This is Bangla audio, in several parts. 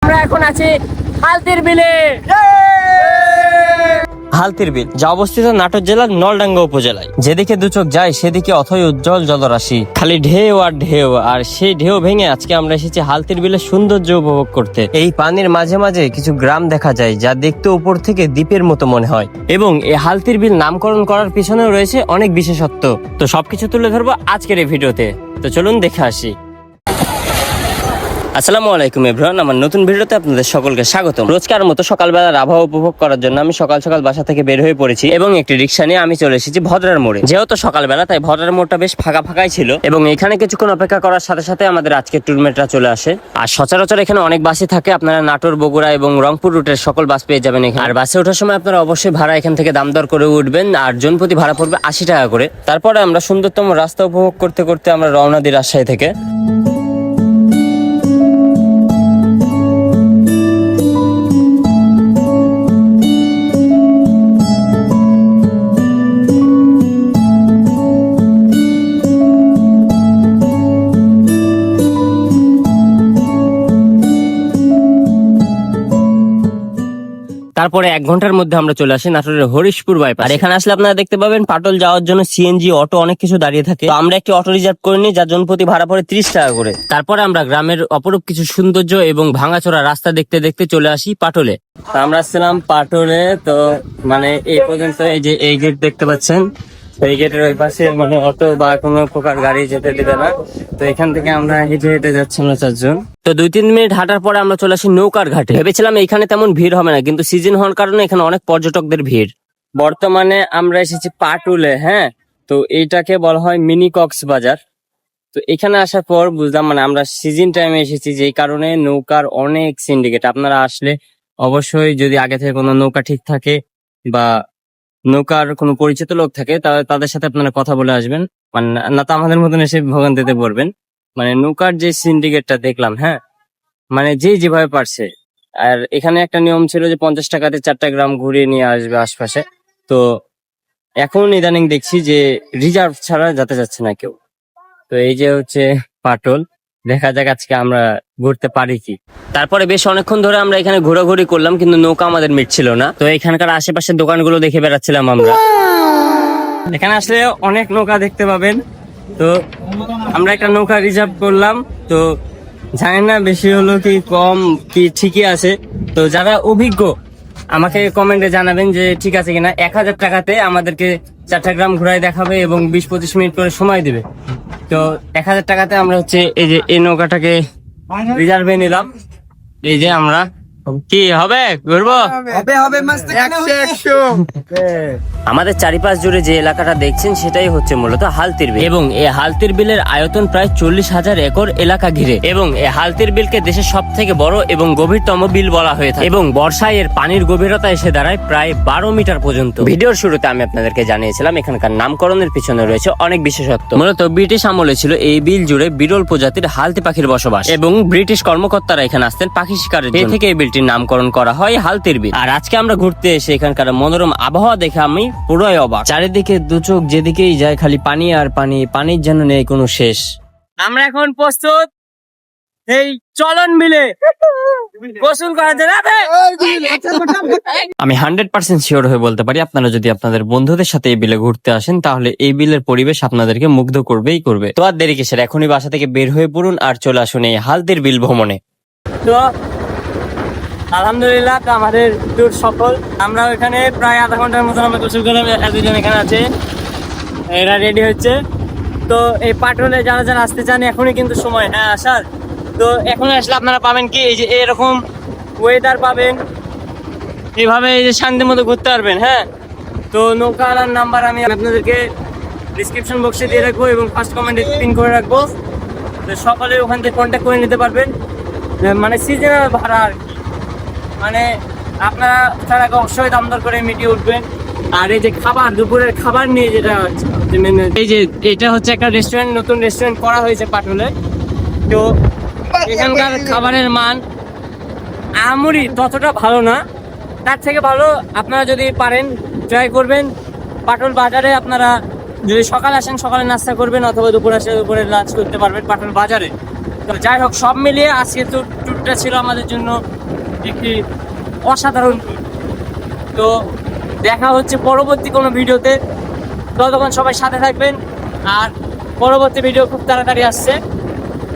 আমরা এখন আছি হালতির বিলে। হালতির বিল যা অবস্থিত নাটোর জেলার নলডাঙ্গা উপজেলায়। যেদিকে দু চোখ যায় সেদিকে অথই উজ্জ্বল জলরাশি, খালি ঢেউ আর ঢেউ। আর সেই ঢেউ ভেঙে আজকে আমরা এসেছি হালতির বিলের সৌন্দর্য উপভোগ করতে। এই পানির মাঝে মাঝে কিছু গ্রাম দেখা যায় যা দেখতে উপর থেকে দ্বীপের মতো মনে হয়। এবং এই হালতির বিল নামকরণ করার পিছনেও রয়েছে অনেক বিশেষত্ব। তো সবকিছু তুলে ধরবো আজকের এই ভিডিওতে। তো চলুন দেখে আসি। আসসালামু আলাইকুম এভরিওয়ান, আমার নতুন ভিডিওতে আপনাদের সকলকে স্বাগতম। রোজকার মতো সকালবেলার আবহাওয়া উপভোগ করার জন্য আমি সকাল সকাল বাসা থেকে বের হয়ে পড়েছি এবং একটি রিক্সা নিয়ে আমি চলে এসেছি ভদ্রার মোড়ে। যেহেতু সকালবেলা তাই ভদ্রার মোড়টা বেশ ফাঁকা ফাঁকাই ছিল এবং এখানে কিছুক্ষণ অপেক্ষা করার সাথে সাথে আমাদের আজকের ট্যুরমেটরা চলে আসে। আর সচরাচর এখানে অনেক বাসই থাকে, আপনারা নাটোর, বগুড়া এবং রংপুর রুটের সকল বাস পেয়ে যাবেন এখানে। আর বাসে ওঠার সময় আপনারা অবশ্যই ভাড়া এখান থেকে দাম দর করে উঠবেন, আর জনপ্রতি ভাড়া পড়বে 80 টাকা করে। তারপরে আমরা সুন্দরতম রাস্তা উপভোগ করতে করতে আমরা রওনা দিই রাজশাহী থেকে। তারপরে 1 ঘন্টার মধ্যে আমরা চলে আসি নাটোরের হরিশপুর বাইপাস। আর এখানে আসলে আপনারা দেখতে পাবেন পাটল যাওয়ার জন্য সিএনজি, অটো অনেক কিছু দাঁড়িয়ে থাকে। তো আমরা একটি অটো রিজার্ভ করে নিই, যার জনপ্রতি ভাড়া পড়ে 30 টাকা করে। তারপরে আমরা গ্রামের অপরূপ কিছু সৌন্দর্য এবং ভাঙাচোরা রাস্তা দেখতে দেখতে চলে আসি পাটলে। আমরা আসছিলাম পাটলে, তো মানে এই পর্যন্ত এই যে এই গেট দেখতে পাচ্ছেন, এই গেটের ওই পাশে মানে অটো বা কোনো প্রকার গাড়ি যেতে দেবে না। তো এখান থেকে আমরা হেঁটে হেঁটে যাচ্ছি আমরা 4 জন। তো 2-3 মিনিট হাঁটার পরে আমরা চলে আসি নৌকার ঘাটে। ভেবেছিলাম এখানে তেমন ভিড় হবে না, কিন্তু সিজন হওয়ার কারণে এখানে অনেক পর্যটকদের ভিড়। বর্তমানে আমরা এসেছি পাটুলে, হ্যাঁ। তো এইটাকে বলা হয় মিনি কক্সবাজার। তো এখানে আসার পর বুঝলাম মানে আমরা সিজন টাইমে এসেছি, যেই কারণে নৌকার অনেক সিন্ডিকেট। আপনারা আসলে অবশ্যই যদি আগে থেকে কোনো নৌকা ঠিক থাকে বা নৌকার কোনো পরিচিত লোক থাকে তাহলে তাদের সাথে আপনারা কথা বলে আসবেন, মানে না তো আমাদের মতন এসে ভোগান্তিতে পড়বেন। মানে নৌকার যে সিন্ডিকেটটা দেখলাম, হ্যাঁ, মানে যেভাবে পারছে। আর এখানে একটা নিয়ম ছিল যে 50 টাকাতে 4টা গ্রাম ঘুরিয়ে নিয়ে আসবে আশপাশে। তো এখন ইদানিং দেখছি যে রিজার্ভ ছাড়া যেতে যাচ্ছে না কেউ। তো এই যে হচ্ছে পাটল, দেখা যাক আজকে আমরা ঘুরতে পারি কি। তারপরে বেশ অনেকক্ষণ ধরে আমরা এখানে ঘোরাঘুরি করলাম, কিন্তু নৌকা আমাদের মিটছিল না। তো এখানকার আশেপাশের দোকানগুলো দেখে বেড়াচ্ছিলাম আমরা। এখানে আসলে অনেক নৌকা দেখতে পাবেন। তো আমরা একটা নৌকা রিজার্ভ করলাম, তো জানি না বেশি হলো কি কম কি ঠিকই আছে। তো যারা অভিজ্ঞ আমাকে কমেন্টে জানাবেন যে ঠিক আছে কিনা। 1000 টাকাতে আমাদেরকে 4টা গ্রাম ঘুরাই দেখাবে এবং 20-25 মিনিট করে সময় দিবে। তো 1000 টাকাতে আমরা হচ্ছে এই যে এই নৌকাটাকে রিজার্ভে নিলাম। এই যে আমরা কি হবে ঘুরবো, আমাদের চারিপাশ জুড়ে যে এলাকাটা দেখছেন সেটাই হচ্ছে মূলত হালতির বিল। এবং এই হালতির বিলের আয়তন প্রায় 40,000 একর এলাকা ঘিরে। এবং এই হালতির বিলকে দেশের সব থেকে বড় এবং গভীরতম বিল বলা হয়ে থাকে। এবং বর্ষায় এর পানির গভীরতা এসে দাঁড়ায় প্রায় 12 মিটার পর্যন্ত। ভিডিওর শুরুতে আমি আপনাদেরকে জানিয়েছিলাম এখানকার নামকরণের পিছনে রয়েছে অনেক বিশেষত্ব। মূলত ব্রিটিশ আমলে ছিল এই বিল জুড়ে বিরল প্রজাতির হালতি পাখির বসবাস এবং ব্রিটিশ কর্মকর্তারা এখানে আসতেন পাখি শিকারের জন্য। থেকে এই বিলটির নামকরণ করা হয় হালতির বিল। আর আজকে আমরা ঘুরতে এসে এখানকার মনোরম আবহাওয়া দেখে আমি পুরোই অবাক। চারিদিকে দু চোখ যেদিকেই যায় খালি পানি আর পানি, পানির যেন নেই কোনো শেষ। আমরা এখন প্রস্তুত এই চলন বিলে গোসল করার জন্য। আমি 100% শিওর হয়ে বলতে পারি আপনারা যদি আপনাদের বন্ধুদের সাথে এই বিলে ঘুরতে আসেন তাহলে এই বিলের পরিবেশ আপনাদেরকে মুগ্ধ করবেই করবে। তো আর দেরি কিসের, এখনই বাসা থেকে বের হয়ে পড়ুন আর চলে আসুন এই হালতির বিল ভ্রমণে। তো আলহামদুলিল্লাহ, তো আমাদের ট্যুর সফল। আমরা ওইখানে প্রায় আধা ঘন্টার মতন আমরা গোসল করে দুজন এখানে আছে, এরা রেডি হচ্ছে। তো এই পাটলে যারা যারা আসতে চান এখনই কিন্তু সময়, হ্যাঁ, আসার। তো এখন আসলে আপনারা পাবেন কি এই যে এরকম ওয়েদার পাবেন, এইভাবে এই যে শান্তির মতো ঘুরতে পারবেন, হ্যাঁ। তো নৌকাওয়ালার নাম্বার আমি আপনাদেরকে ডিসক্রিপশন বক্সে দিয়ে রাখবো এবং ফার্স্ট কমেন্টে পিন করে রাখবো। তো সকালে ওখান থেকে কন্ট্যাক্ট করে নিতে পারবেন। মানে সিজনাল ভাড়া আর কি, মানে আপনারা তার আগে অবশ্যই দাম দর করে মিটিয়ে উঠবেন। আর এই যে খাবার, দুপুরের খাবার নিয়ে যেটা এই যে এটা হচ্ছে একটা রেস্টুরেন্ট, নতুন রেস্টুরেন্ট করা হয়েছে পাটলে। তো এখানকার খাবারের মান আমরি ততটা ভালো না, তার থেকে ভালো আপনারা যদি পারেন ট্রাই করবেন। পাটল বাজারে আপনারা যদি সকালে আসেন সকালে নাস্তা করবেন, অথবা দুপুরে আসে দুপুরে লাঞ্চ করতে পারবেন পাটল বাজারে। তো যাই হোক, সব মিলিয়ে আজকে তো ট্যুরটা ছিল আমাদের জন্য একটি অসাধারণ ট্যুর। তো দেখা হচ্ছে পরবর্তী কোনো ভিডিওতে, ততক্ষণ সবাই সাথে থাকবেন। আর পরবর্তী ভিডিও খুব তাড়াতাড়ি আসছে,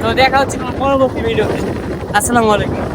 তো দেখা হচ্ছে কোনো পরবর্তী ভিডিওতে। আসসালামু আলাইকুম।